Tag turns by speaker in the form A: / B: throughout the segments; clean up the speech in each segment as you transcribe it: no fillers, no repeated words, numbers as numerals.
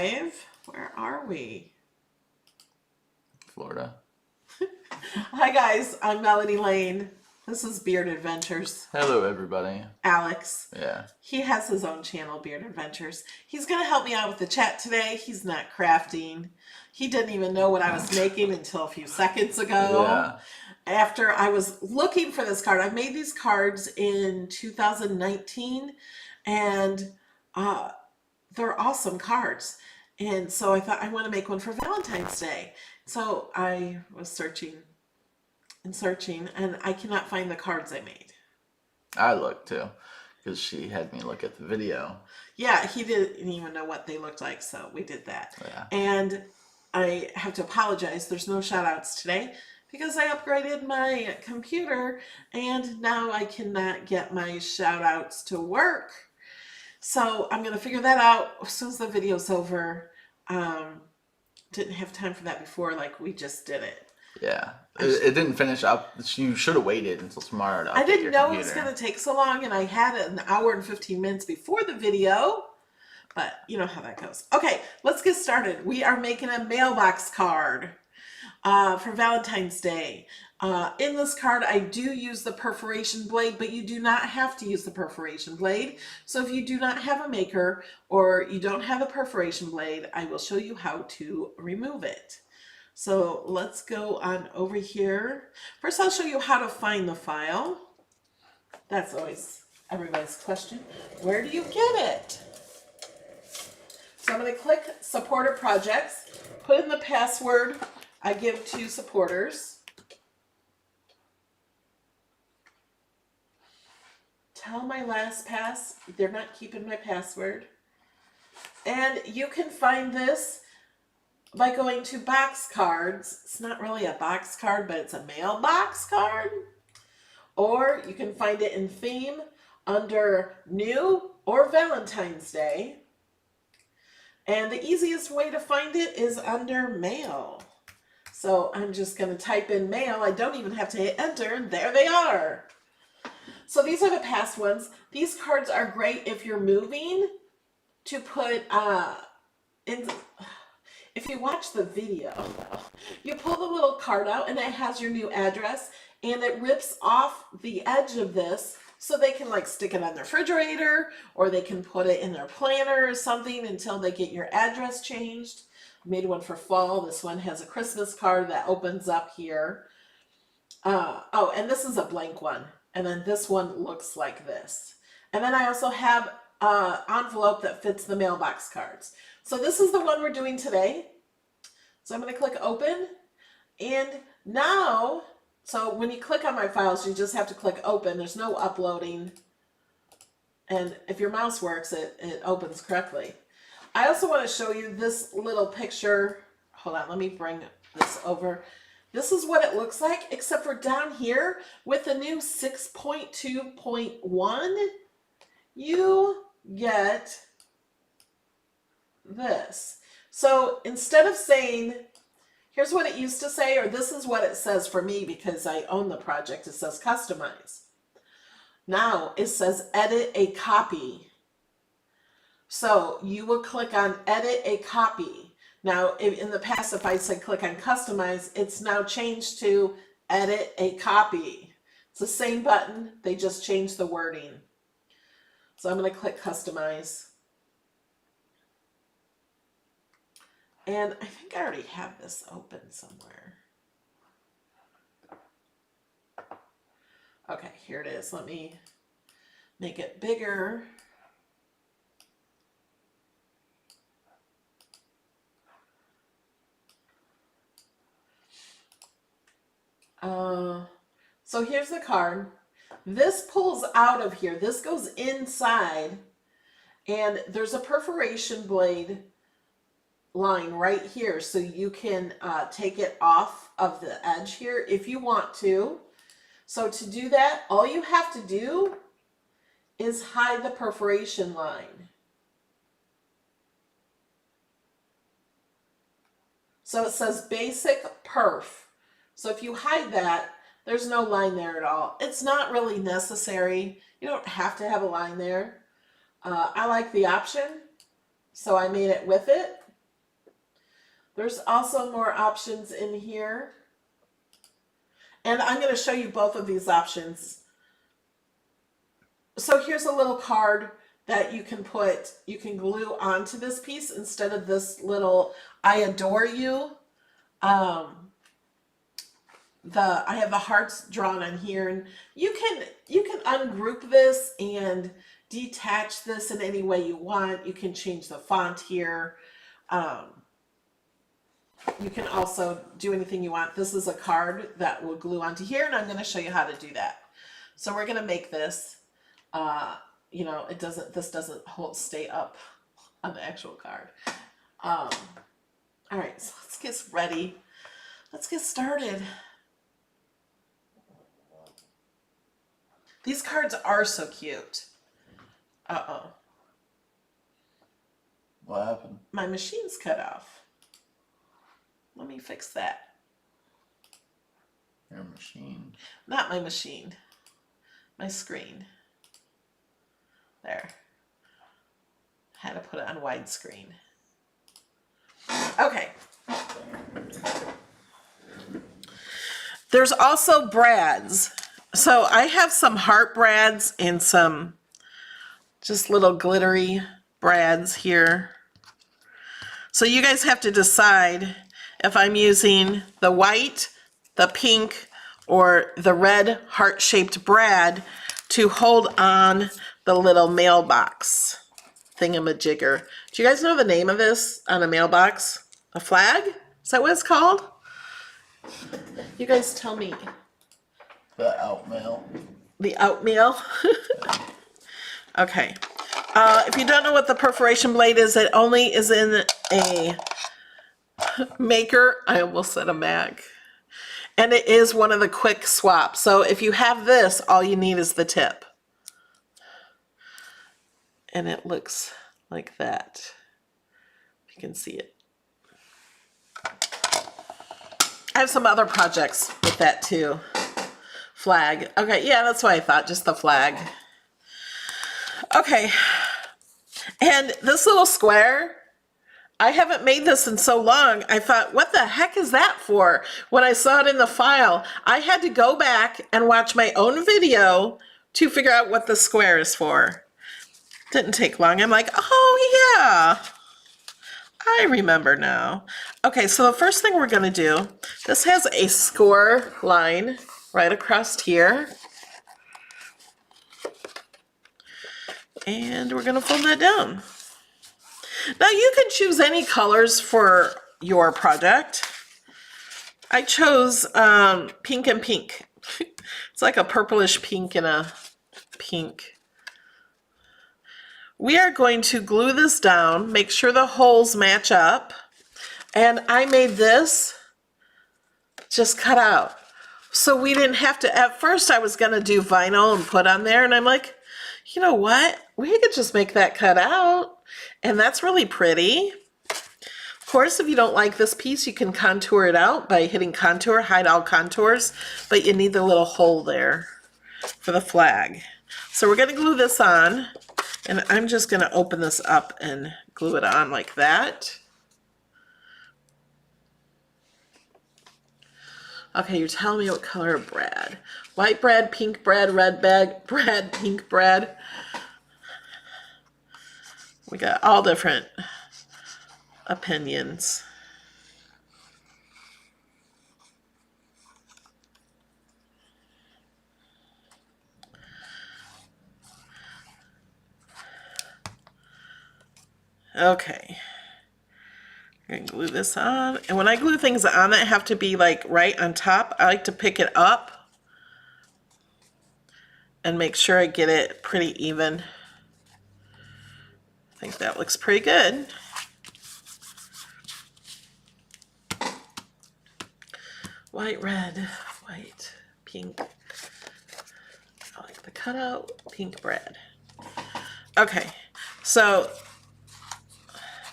A: live. Where are we?
B: Florida.
A: Hi guys, I'm Melanie Lane. This is Beard Adventures.
B: Hello everybody.
A: Alex.
B: Yeah.
A: He has his own channel, Beard Adventures. He's going to help me out with the chat today. He's not crafting. He didn't even know what I was making until a few seconds ago.
B: Yeah.
A: After I was looking for this card. I made these cards in 2019 and they're awesome cards. And so I thought I want to make one for Valentine's Day. So I was searching and I cannot find the cards I made.
B: I looked too, because she had me look at the video.
A: Yeah, he didn't even know what they looked like, so we did that.
B: Yeah.
A: And I have to apologize. There's no shout outs today because I upgraded my computer and now I cannot get my shout outs to work. So I'm going to figure that out as soon as the video's over. Didn't have time for that before, like we just did it.
B: Yeah. It didn't finish up. You should have waited until tomorrow to update
A: I didn't
B: your
A: know
B: computer.
A: it was going to take so long, and I had it an hour and 15 minutes before the video. But you know how that goes. Okay, let's get started. We are making a mailbox card for Valentine's Day. In this card, I do use the perforation blade, but you do not have to use the perforation blade. So if you do not have a maker or you don't have a perforation blade, I will show you how to remove it. So let's go on over here. First, I'll show you how to find the file. That's always everybody's question. Where do you get it? So I'm going to click Supporter Projects, put in the password I give to supporters. Tell my LastPass they're not keeping my password. And you can find this by going to box cards. It's not really a box card, but it's a mailbox card. Or you can find it in theme under new or Valentine's Day. And the easiest way to find it is under mail. So I'm just going to type in mail. I don't even have to hit enter. There they are. So these are the past ones. These cards are great if you're moving to put in. If you watch the video, you pull the little card out and it has your new address and it rips off the edge of this so they can like stick it on their refrigerator or they can put it in their planner or something until they get your address changed. I made one for fall. This one has a Christmas card that opens up here. Oh, and this is a blank one. And then this one looks like this. And then I also have an envelope that fits the mailbox cards. So this is the one we're doing today. So I'm going to click open. And now, so when you click on my files, you just have to click open. There's no uploading. And if your mouse works, it opens correctly. I also want to show you this little picture. Hold on, let me bring this over. This is what it looks like, except for down here with the new 6.2.1, you get this. So instead of saying, here's what it used to say, or this is what it says for me because I own the project, it says customize. Now it says edit a copy. So you will click on edit a copy. Now, in the past, if I said click on customize, it's now changed to edit a copy. It's the same button, they just changed the wording. So I'm going to click customize. And I think I already have this open somewhere. Okay, here it is. Let me make it bigger. So here's the card. This pulls out of here. This goes inside, and there's a perforation blade line right here, so you can take it off of the edge here if you want to. So to do that, all you have to do is hide the perforation line. So it says basic perf. So if you hide that, there's no line there at all. It's not really necessary. You don't have to have a line there. I like the option, so I made it with it. There's also more options in here. And I'm going to show you both of these options. So here's a little card that you can glue onto this piece instead of this little I adore you. I have the hearts drawn on here, and you can ungroup this and detach this in any way you want. You can change the font here. You can also do anything you want. This is a card that will glue onto here, and I'm going to show you how to do that. So we're going to make this. You know, this doesn't stay up on the actual card. All right, so let's get ready. Let's get started. These cards are so cute. Uh-oh.
B: What happened?
A: My machine's cut off. Let me fix that.
B: Your machine.
A: Not my machine. My screen. There. Had to put it on widescreen. Okay. There's also brads. So I have some heart brads and some just little glittery brads here. So you guys have to decide if I'm using the white, the pink, or the red heart-shaped brad to hold on the little mailbox thingamajigger. Do you guys know the name of this on a mailbox? A flag? Is that what it's called? You guys tell me.
B: The outmail.
A: The outmail? Okay. If you don't know what the perforation blade is, it only is in a maker. I almost said a mag. And it is one of the quick swaps. So if you have this, all you need is the tip. And it looks like that. You can see it. I have some other projects with that too. Flag. Okay, yeah, that's what I thought, just the flag. Okay. And this little square, I haven't made this in so long. I thought, what the heck is that for? When I saw it in the file, I had to go back and watch my own video to figure out what the square is for. Didn't take long. I'm like, oh yeah, I remember now. Okay, so the first thing we're gonna do, this has a score line right across here. And we're gonna fold that down. Now you can choose any colors for your project. I chose pink and pink. It's like a purplish pink and a pink. We are going to glue this down, make sure the holes match up. And I made this just cut out. So we didn't have to, at first I was gonna do vinyl and put on there, and I'm like, you know what? We could just make that cut out. And that's really pretty. Of course, if you don't like this piece, you can contour it out by hitting contour, hide all contours, but you need the little hole there for the flag. So we're gonna glue this on, and I'm just gonna open this up and glue it on like that. Okay, you're telling me what color of brad. White brad, pink brad, red brad, pink brad. We got all different opinions. Okay. I'm gonna glue this on. And when I glue things on that have to be like right on top, I like to pick it up and make sure I get it pretty even. I think that looks pretty good. White, red, white, pink. I like the cutout, pink brad. Okay, so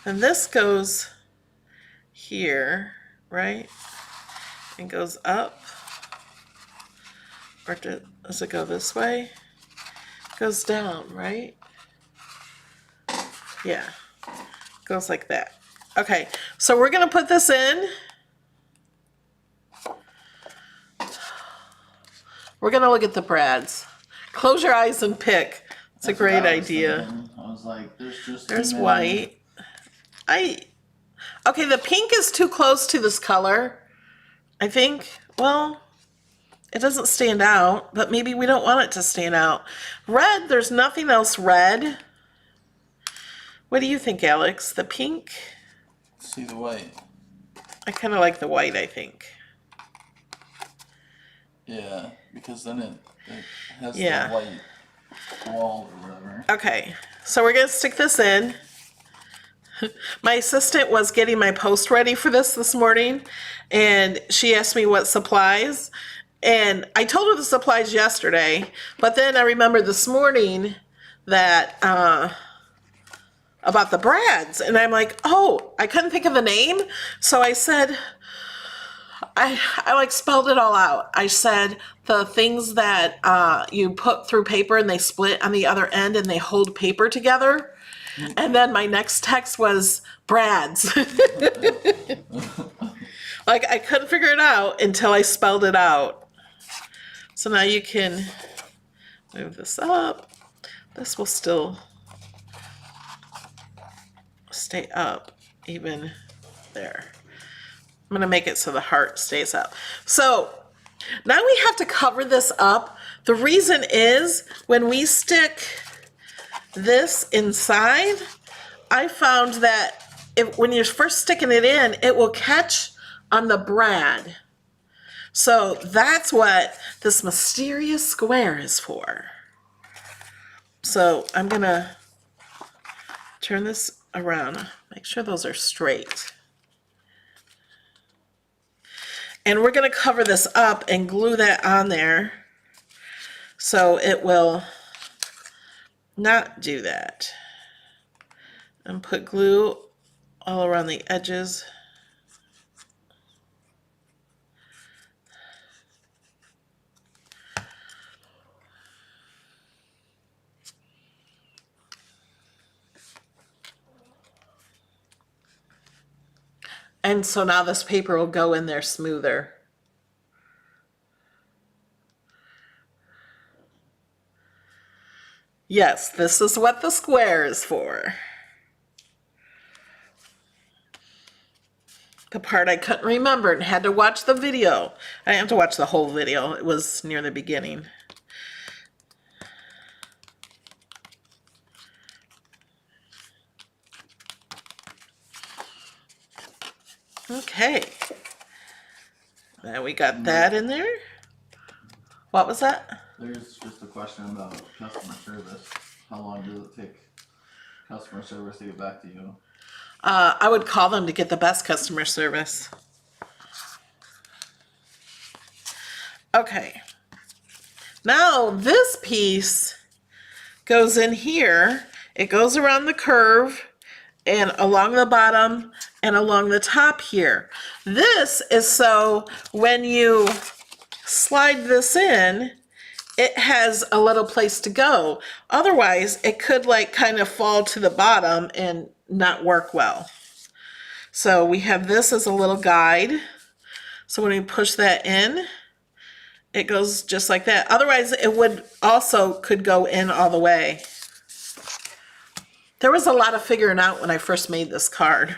A: then this goes here, right? And goes up. Or does it go this way? It goes down, right? Yeah, goes like that. Okay, so we're gonna put this in. We're gonna look at the brads. Close your eyes and pick. It's a great idea.
B: I was like,
A: There's white. Okay, the pink is too close to this color. I think, well, it doesn't stand out, but maybe we don't want it to stand out. Red, there's nothing else red. What do you think, Alex? The pink?
B: See the white.
A: I kind of like the white, I think.
B: Yeah, because then it has
A: Yeah.
B: the white wall or whatever.
A: Okay, so we're gonna stick this in. My assistant was getting my post ready for this morning, and she asked me what supplies, and I told her the supplies yesterday, but then I remembered this morning that about the brads, and I'm like, oh, I couldn't think of the name, so I said, I like spelled it all out. I said the things that you put through paper and they split on the other end and they hold paper together. And then my next text was brads. Like I couldn't figure it out until I spelled it out. So now you can move this up. This will still stay up even there. I'm gonna make it so the heart stays up. So now we have to cover this up. The reason is when we stick this inside, I found that when you're first sticking it in, it will catch on the brad. So that's what this mysterious square is for. So I'm gonna turn this around, make sure those are straight. And we're gonna cover this up and glue that on there so it will not do that. And put glue all around the edges. And so now this paper will go in there smoother. Yes, this is what the square is for. The part I couldn't remember and had to watch the video. I didn't have to watch the whole video. It was near the beginning. Okay. Now we got that in there. What was that?
B: There's just a question about customer service. How long does it take customer service to get back to you?
A: I would call them to get the best customer service. Okay. Now this piece goes in here. It goes around the curve and along the bottom and along the top here. This is so when you slide this in, it has a little place to go. Otherwise, it could like kind of fall to the bottom and not work well. So we have this as a little guide. So when we push that in, it goes just like that. Otherwise, it would also could go in all the way. There was a lot of figuring out when I first made this card.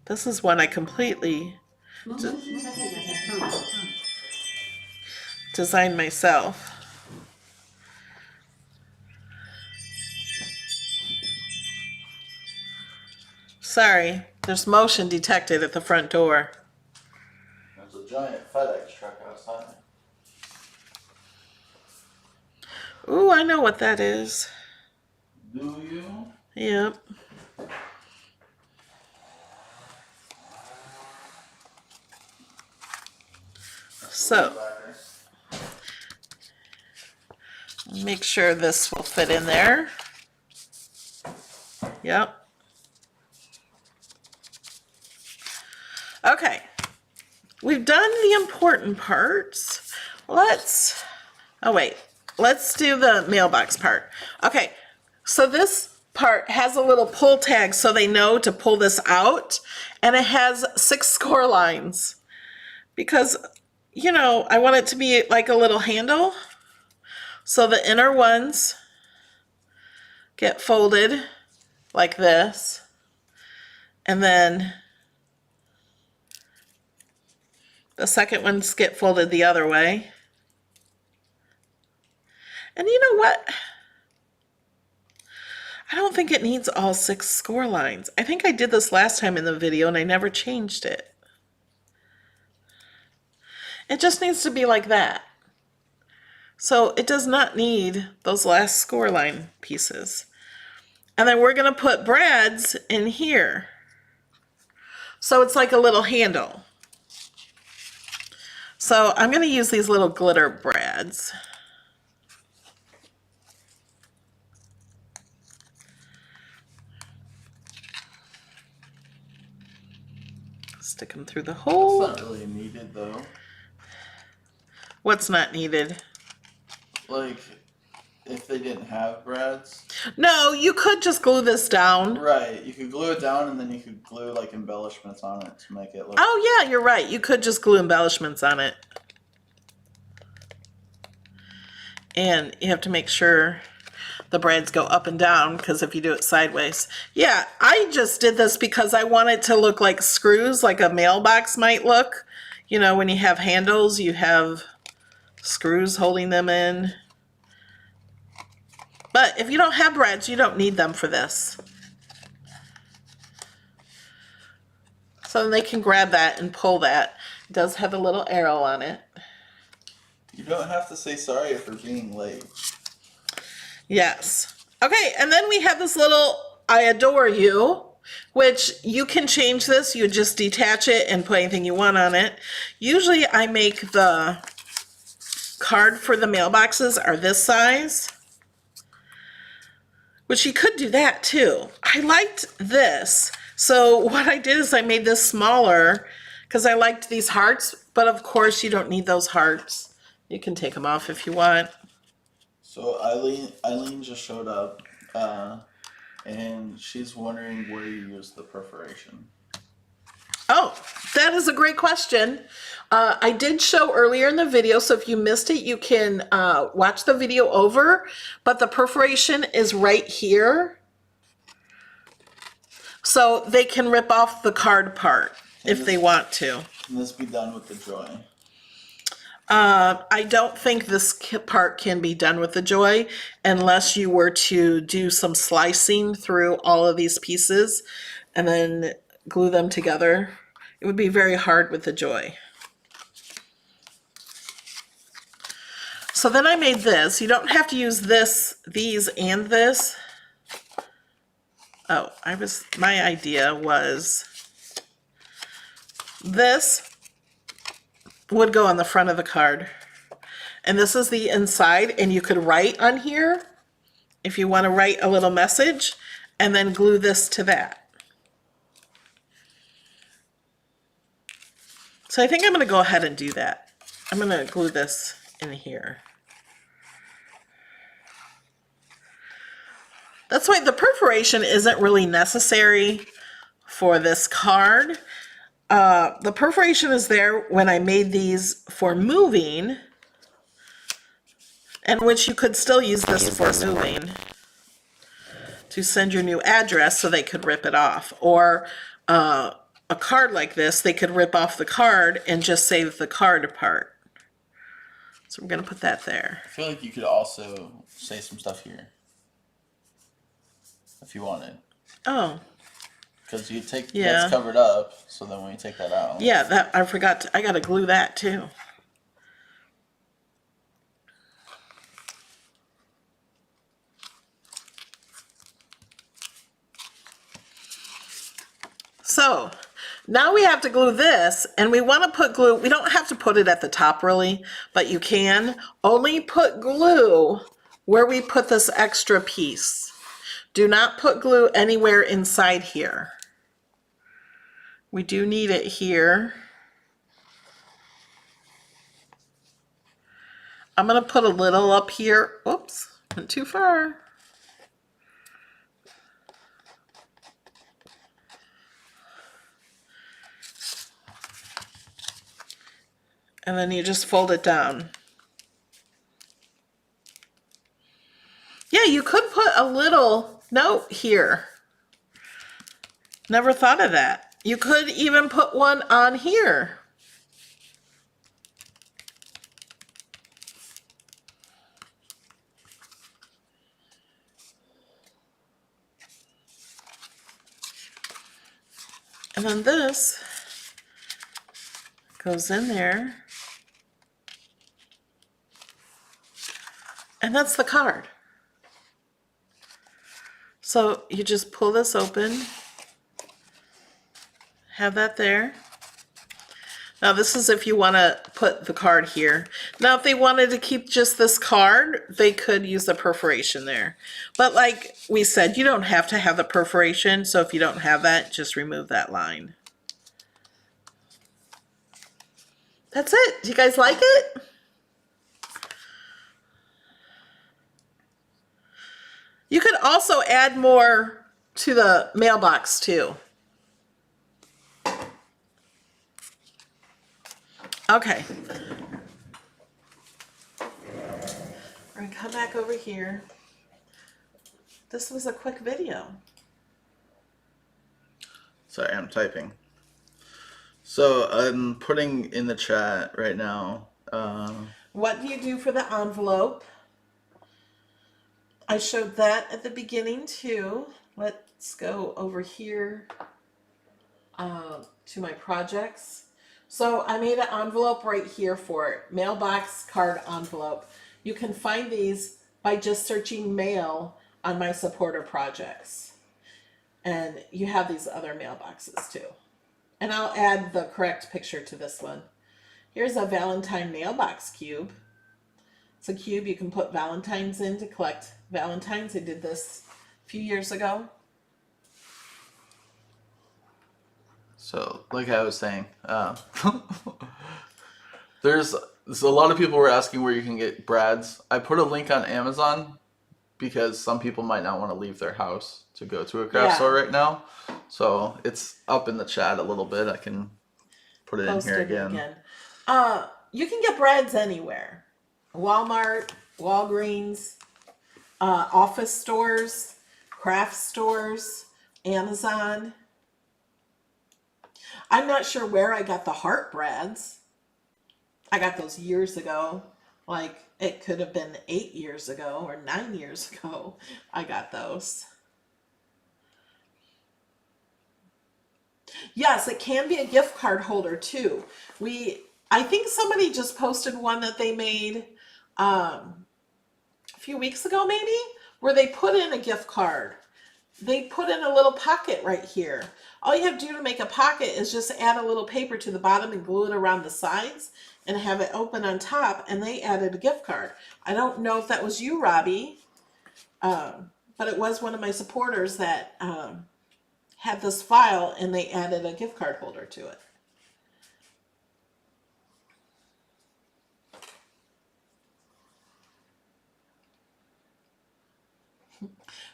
A: This is one I completely designed myself. Sorry, there's motion detected at the front door.
B: There's a giant FedEx truck outside.
A: Ooh, I know what that is.
B: Do you?
A: Yep. So, make sure this will fit in there. Yep. Okay. We've done the important parts. Let's do the mailbox part. Okay, so this part has a little pull tag so they know to pull this out, and it has 6 score lines because, you know, I want it to be like a little handle. So the inner ones get folded like this, and then the second ones get folded the other way. And you know what? I don't think it needs all 6 score lines. I think I did this last time in the video and I never changed it. It just needs to be like that. So it does not need those last score line pieces. And then we're going to put brads in here. So it's like a little handle. So I'm going to use these little glitter brads. Stick them through the hole.
B: It's not really needed though.
A: What's not needed?
B: Like, if they didn't have brads.
A: No, you could just glue this down.
B: Right, you could glue it down and then you could glue like embellishments on it to make it look.
A: Oh yeah, you're right. You could just glue embellishments on it. And you have to make sure the brads go up and down, because if you do it sideways. Yeah, I just did this because I want it to look like screws, like a mailbox might look. You know, when you have handles, you have screws holding them in. But if you don't have brads, you don't need them for this. So then they can grab that and pull that. It does have a little arrow on it.
B: You don't have to say sorry for being late.
A: Yes. Okay, and then we have this little I adore you, which you can change this. You just detach it and put anything you want on it. Usually I make the card for the mailboxes are this size, which you could do that too. I liked this. So what I did is I made this smaller because I liked these hearts, but of course you don't need those hearts. You can take them off if you want.
B: So Eileen just showed up, and she's wondering where you use the perforation.
A: Oh, that is a great question. I did show earlier in the video, so if you missed it, you can watch the video over, but the perforation is right here. So they can rip off the card part if they want to.
B: Can this be done with the joy?
A: I don't think this part can be done with the joy unless you were to do some slicing through all of these pieces and then glue them together. It would be very hard with the joy. So then I made this. You don't have to use these and this. Oh, my idea was this would go on the front of the card. And this is the inside, and you could write on here if you want to write a little message, and then glue this to that. So I think I'm going to go ahead and do that. I'm going to glue this in here. That's why the perforation isn't really necessary for this card. The perforation is there when I made these for moving, and which you could still use this for moving to send your new address so they could rip it off. Or a card like this, they could rip off the card and just save the card apart. So we're going to put that there.
B: I feel like you could also say some stuff here if you wanted.
A: Oh.
B: Because you take
A: Yeah.
B: that's covered up, so then when you take that out.
A: Yeah, that I forgot. I got to glue that too. So now we have to glue this, and we want to put glue. We don't have to put it at the top really, but you can. Only put glue where we put this extra piece. Do not put glue anywhere inside here. We do need it here. I'm going to put a little up here. Oops, went too far. And then you just fold it down. Yeah, you could put a little note here. Never thought of that. You could even put one on here. And then this goes in there. And that's the card. So you just pull this open, have that there. Now this is if you want to put the card here. Now if they wanted to keep just this card, they could use the perforation there. But like we said, you don't have to have the perforation, so if you don't have that, just remove that line. That's it. Do you guys like it? You could also add more to the mailbox too. Okay. We're gonna come back over here. This was a quick video.
B: Sorry, I'm typing. So I'm putting in the chat right now.
A: What do you do for the envelope? I showed that at the beginning too. Let's go over here to my projects. So I made an envelope right here for it. Mailbox card envelope. You can find these by just searching mail on my supporter projects. And you have these other mailboxes too. And I'll add the correct picture to this one. Here's a Valentine mailbox cube. It's a cube you can put Valentines in to collect Valentines. I did this a few years ago.
B: So, like I was saying, there's a lot of people were asking where you can get brads. I put a link on Amazon because some people might not want to leave their house to go to a craft store right now. So it's up in the chat a little bit. I can put it in here again.
A: You can get brads anywhere. Walmart, Walgreens, office stores, craft stores, Amazon. I'm not sure where I got the heart brads. I got those years ago. Like it could have been 8 years ago or 9 years ago. I got those. Yes, it can be a gift card holder too. I think somebody just posted one that they made a few weeks ago maybe, where they put in a gift card. They put in a little pocket right here. All you have to do to make a pocket is just add a little paper to the bottom and glue it around the sides and have it open on top, and they added a gift card. I don't know if that was you, Robbie, but it was one of my supporters that had this file and they added a gift card holder to it.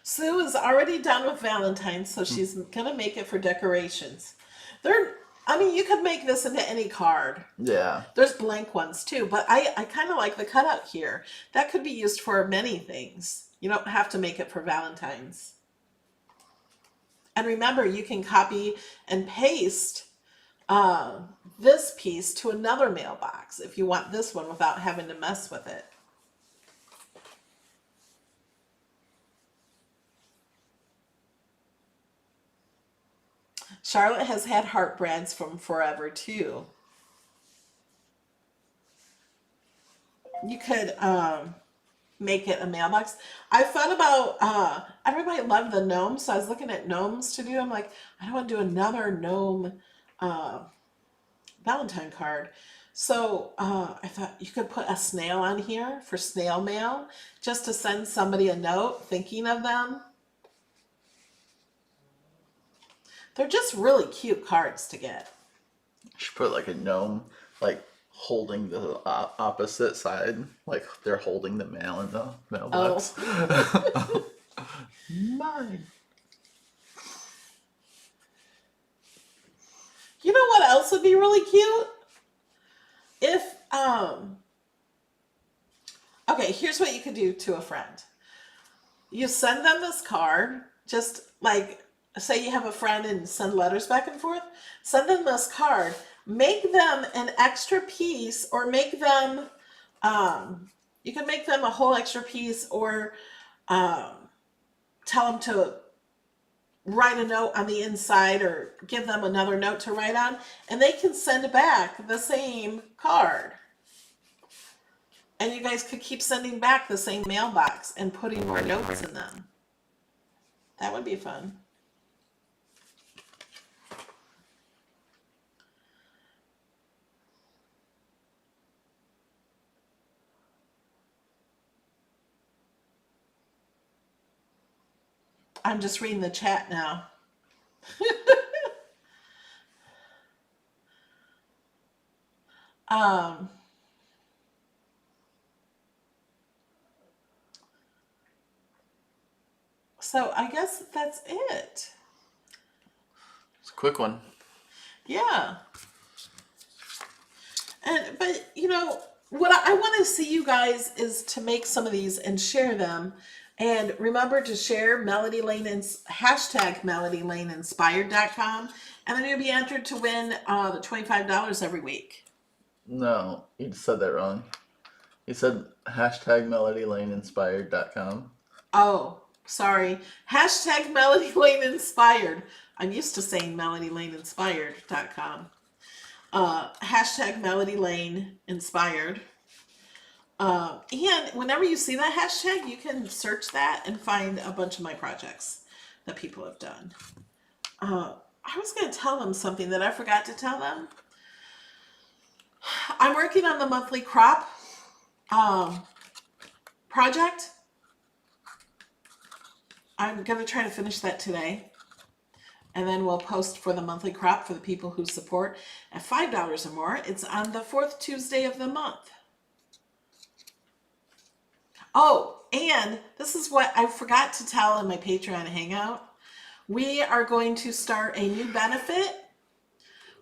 A: Sue is already done with Valentine, so she's gonna make it for decorations. You could make this into any card.
B: Yeah.
A: There's blank ones too, but I kind of like the cutout here. That could be used for many things. You don't have to make it for Valentine's. And remember, you can copy and paste this piece to another mailbox if you want this one without having to mess with it. Charlotte has had heart brads from forever too. You could make it a mailbox. I thought about, everybody loved the gnomes, so I was looking at gnomes to do. I'm like, I don't want to do another gnome Valentine card. So I thought you could put a snail on here for snail mail, just to send somebody a note thinking of them. They're just really cute cards to get.
B: You should put like a gnome, like holding the opposite side, like they're holding the mail in the mailbox.
A: Oh.
B: Mine.
A: You know what else would be really cute? If Okay, here's what you could do to a friend. You send them this card, just like, say you have a friend and send letters back and forth. Send them this card. Make them an extra piece, or make them, you can make them a whole extra piece, or tell them to write a note on the inside, or give them another note to write on, and they can send back the same card. And you guys could keep sending back the same mailbox and putting more notes in them. That would be fun. I'm just reading the chat now. So I guess that's it.
B: It's a quick one.
A: Yeah. But you know, what I want to see you guys is to make some of these and share them. And remember to share Melody Lane and hashtag MelodyLaneInspired.com, and then you'll be entered to win the $25 every week.
B: No, you said that wrong. You said hashtag MelodyLaneInspired.com.
A: Oh, sorry. Hashtag MelodyLaneInspired. I'm used to saying MelodyLaneInspired.com. Hashtag MelodyLaneInspired. And whenever you see that hashtag, you can search that and find a bunch of my projects that people have done. I was going to tell them something that I forgot to tell them. I'm working on the monthly crop project. I'm going to try to finish that today. And then we'll post for the monthly crop for the people who support at $5 or more. It's on the 4th Tuesday of the month. Oh, and this is what I forgot to tell in my Patreon Hangout. We are going to start a new benefit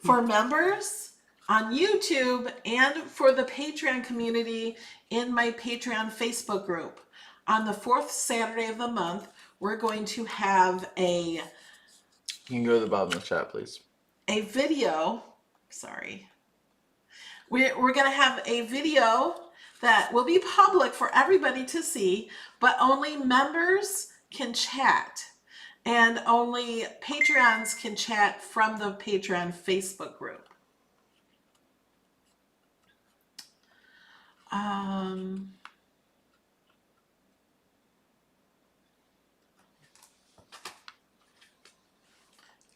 A: for members on YouTube and for the Patreon community in my Patreon Facebook group. On the 4th Saturday of the month, we're going to have a...
B: You can go to the bottom of the chat, please.
A: A video. Sorry. We're going to have a video that will be public for everybody to see, but only members can chat. And only Patreons can chat from the Patreon Facebook group.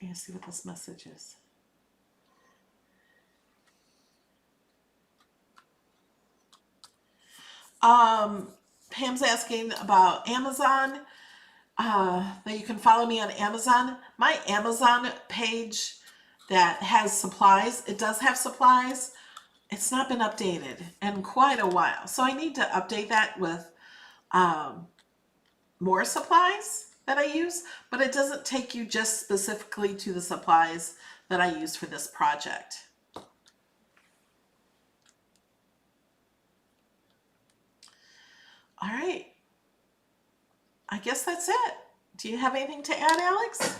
A: Let's see what this message is. Pam's asking about Amazon. That you can follow me on Amazon. My Amazon page that has supplies, it does have supplies. It's not been updated in quite a while. So I need to update that with more supplies that I use, but it doesn't take you just specifically to the supplies that I use for this project. All right. I guess that's it. Do you have anything to add, Alex?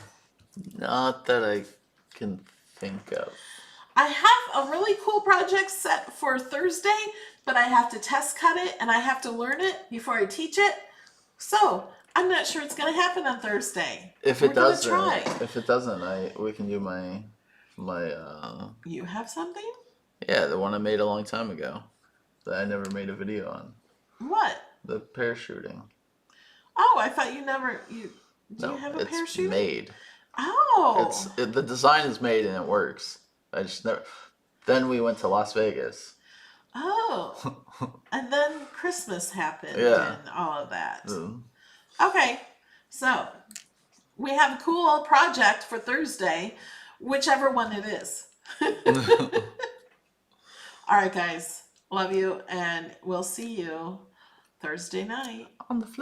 B: Not that I can think of.
A: I have a really cool project set for Thursday, but I have to test cut it and I have to learn it before I teach it. So I'm not sure it's going to happen on Thursday.
B: If it doesn't, we can do my.
A: You have something?
B: Yeah, the one I made a long time ago that I never made a video on.
A: What?
B: The parachuting.
A: Oh, I thought you never. Do you have a
B: it's
A: parachuting?
B: made.
A: Oh.
B: The design is made and it works. I just never. Then we went to Las Vegas.
A: Oh. And then Christmas happened
B: Yeah.
A: and all of that.
B: Mm.
A: Okay. So we have a cool project for Thursday, whichever one it is. All right, guys. Love you, and we'll see you Thursday night.
B: On the flip